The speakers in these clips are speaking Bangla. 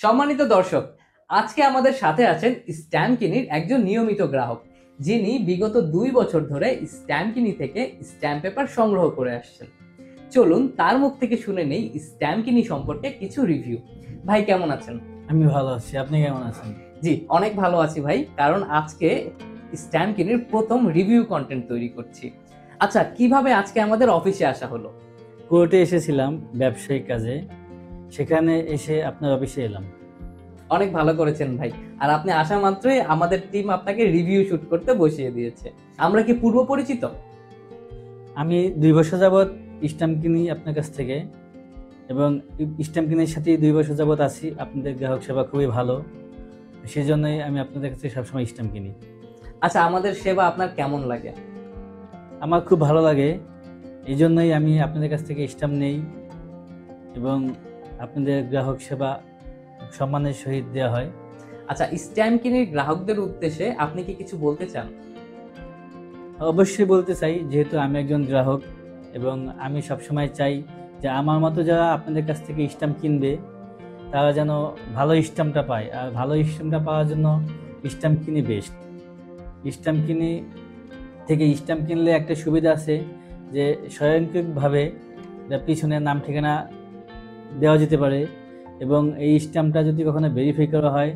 সম্মানিত দর্শক, আজকে আমাদের সাথে আছেন স্ট্যাম্পকিনির একজন নিয়মিত গ্রাহক, যিনি বিগত 2 বছর ধরে স্ট্যাম্পকিনি থেকে স্ট্যাম্প পেপার সংগ্রহ করে আসছেন। চলুন তার মুখ থেকে শুনে নেই স্ট্যাম্পকিনি সম্পর্কে কিছু রিভিউ। ভাই কেমন আছেন? আমি ভালো আছি, আপনি কেমন আছেন? জি, অনেক ভালো আছি ভাই, কারণ আজকে স্ট্যাম্পকিনির প্রথম রিভিউ কন্টেন্ট তৈরি করছি। আচ্ছা, কিভাবে আজকে আমাদের অফিসে আসা হলো? কোর্টে এসেছিলাম ব্যবসায়িক কাজে, সেখানে এসে আপনার অফিসে এলাম। অনেক ভালো করেছেন ভাই। আর আপনি আসা মাত্রই আমাদের টিম আপনাকে রিভিউ শুট করতে বসিয়ে দিয়েছে। আমরা কি পূর্ব পরিচিত? আমি 2 বছর যাবৎ স্ট্যাম্প কিনি আপনার কাছ থেকে, এবং স্ট্যাম্প কিনের সাথেই 2 বছর যাবৎ আছি। আপনাদের গ্রাহক সেবা খুবই ভালো, সেই জন্যই আমি আপনাদের কাছ থেকে সবসময় স্ট্যাম্প কিনি। আচ্ছা, আমাদের সেবা আপনার কেমন লাগে? আমার খুব ভালো লাগে, এই জন্যই আমি আপনাদের কাছ থেকে স্ট্যাম্প নেই, এবং আপনাদের গ্রাহক সেবা সম্মানের সহিত দেওয়া হয়। আচ্ছা, স্ট্যাম্পকিনির গ্রাহকদের উদ্দেশ্যে আপনি কি কিছু বলতে চান? অবশ্যই বলতে চাই, যেহেতু আমি একজন গ্রাহক, এবং আমি সবসময় চাই যে আমার মতো যারা আপনাদের কাছ থেকে স্ট্যাম্প কিনবে তারা যেন ভালো স্ট্যাম্পটা পায়। আর ভালো স্ট্যাম্পটা পাওয়ার জন্য স্ট্যাম্প কিনি বেস্ট। স্ট্যাম্প কিনি থেকে স্ট্যাম্প কিনলে একটা সুবিধা আছে যে স্বয়ংক্রিয়ভাবে পিছনে নাম ঠিকানা দেওয়া যেতে পারে, এবং এই স্ট্যাম্পটা যদি কখনো ভেরিফাই করা হয়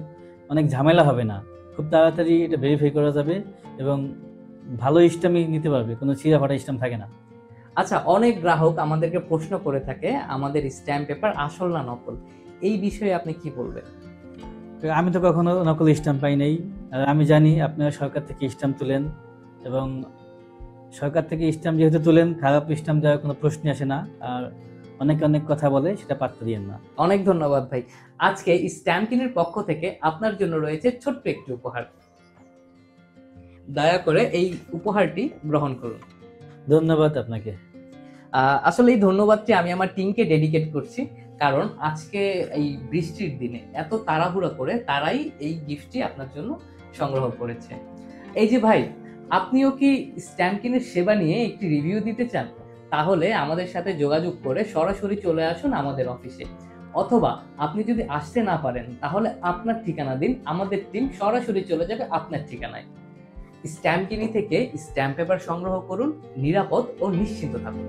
অনেক ঝামেলা হবে না, খুব তাড়াতাড়ি এটা ভেরিফাই করা যাবে, এবং ভালো স্ট্যাম্পই নিতে পারবে, কোনো ছিঁড়া ফাটা স্ট্যাম্প থাকে না। আচ্ছা, অনেক গ্রাহক আমাদেরকে প্রশ্ন করে থাকে আমাদের স্ট্যাম্প পেপার আসল না নকল। এই বিষয়ে আপনি কি বলবেন? তো আমি তো কখনো নকল স্ট্যাম্প পাই নাই, আর আমি জানি আপনারা সরকার থেকে স্ট্যাম্প তুলেন, এবং সরকার থেকে স্ট্যাম্প যেহেতু তুলেন, খারাপ স্ট্যাম্প দেওয়ার কোনো প্রশ্নই আসে না। আর অনেকে অনেক কথা বলে, সেটা পাত্তা দিয়েন না। অনেক ধন্যবাদ ভাই। আজকে স্ট্যাম্পকিনির পক্ষ থেকে আপনার জন্য রয়েছে ছোট্ট একটি উপহার। দয়া করে এই উপহারটি গ্রহণ করুন। ধন্যবাদ আপনাকে। আসলে এই ধন্যবাদটি আমি আমার টিমকে ডেডিকেট করছি, কারণ আজকে এই বৃষ্টির দিনে এত তাড়াহুড়া করে তারাই এই গিফটটি আপনার জন্য সংগ্রহ করেছে। এই যে ভাই, আপনিও কি স্ট্যাম্পকিনের সেবা নিয়ে একটি রিভিউ দিতে চান? তাহলে আমাদের সাথে যোগাযোগ করে সরাসরি চলে আসুন আমাদের অফিসে, অথবা আপনি যদি আসতে না পারেন তাহলে আপনার ঠিকানা দিন, আমাদের টিম সরাসরি চলে যাবে আপনার ঠিকানায়। স্ট্যাম্পকিনি থেকে স্ট্যাম্প পেপার সংগ্রহ করুন, নিরাপদ ও নিশ্চিন্ত থাকুন।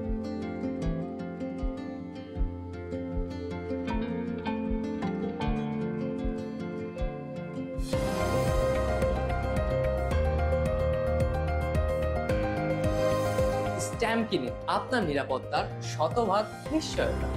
স্ট্যাম্পকিনি, আপনার নিরাপত্তার শতভাগ নিশ্চয়তা।